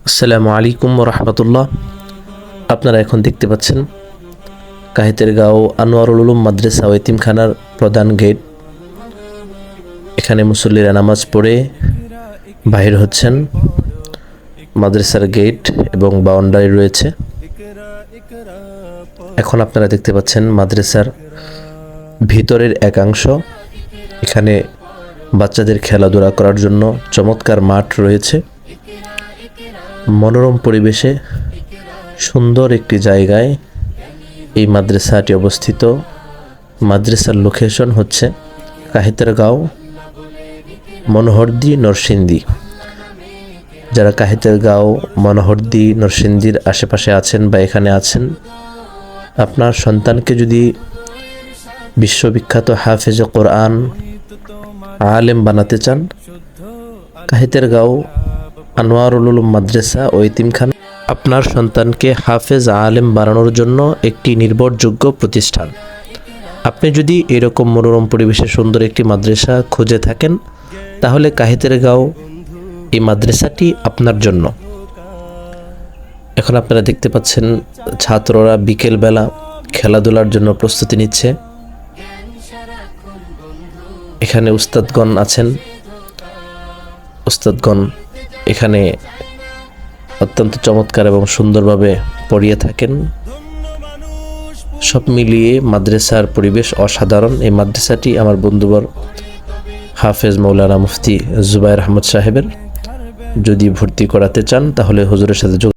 আসসালামু আলাইকুম রহমতুল্লাহ। আপনারা এখন দেখতে পাচ্ছেন কাহিতেরগাঁও আনোয়ারুল উলুম মাদ্রাসা ও এতিমখানার প্রধান গেট। এখানে মুসল্লিরা নামাজ পড়ে বাহির হচ্ছেন। মাদ্রাসার গেট এবং বাউন্ডারি রয়েছে। এখন আপনারা দেখতে পাচ্ছেন মাদ্রাসার ভিতরের একাংশ। এখানে বাচ্চাদের খেলাধুলা করার জন্য চমৎকার মাঠ রয়েছে। মনোরম পরিবেশে সুন্দর একটি জায়গায় এই মাদ্রাসাটি অবস্থিত। মাদ্রাসার লোকেশন হচ্ছে কাহিতেরগাঁও মনোহরদী নরসিংদী। যারা কাহিতেরগাঁও মনোহরদী নরসিংদীর আশেপাশে আছেন বা এখানে আছেন, আপনার সন্তানকে যদি বিশ্ববিখ্যাত হাফেজে কোরআন আলেম বানাতে চান, কাহিতেরগাঁও আনোয়ারুল উলুম মাদ্রাসা ও এতিমখানা আপনার সন্তানকে হাফেজ আলেম বানানোর জন্য একটি নির্ভরযোগ্য প্রতিষ্ঠান। আপনি যদি এরকম মনোরম পরিবেশে সুন্দর একটি মাদ্রাসা খুঁজে থাকেন, তাহলে কাহিতেরগাঁও এই মাদ্রাসাটি আপনার জন্য। এখন আপনারা দেখতে পাচ্ছেন ছাত্ররা বিকেলবেলা খেলাধুলার জন্য প্রস্তুতি নিচ্ছে। এখানে উস্তাদগণ আছেন। উস্তাদগণ এখানে অত্যন্ত চমৎকার এবং সুন্দরভাবে পড়িয়ে থাকেন। সব মিলিয়ে মাদ্রাসার পরিবেশ অসাধারণ। এই মাদ্রাসাটি আমার বন্ধুবর হাফেজ মৌলানা মুফতি জুবায়ের আহমদ সাহেবের। যদি ভর্তি করাতে চান তাহলে হুজুরের সাথে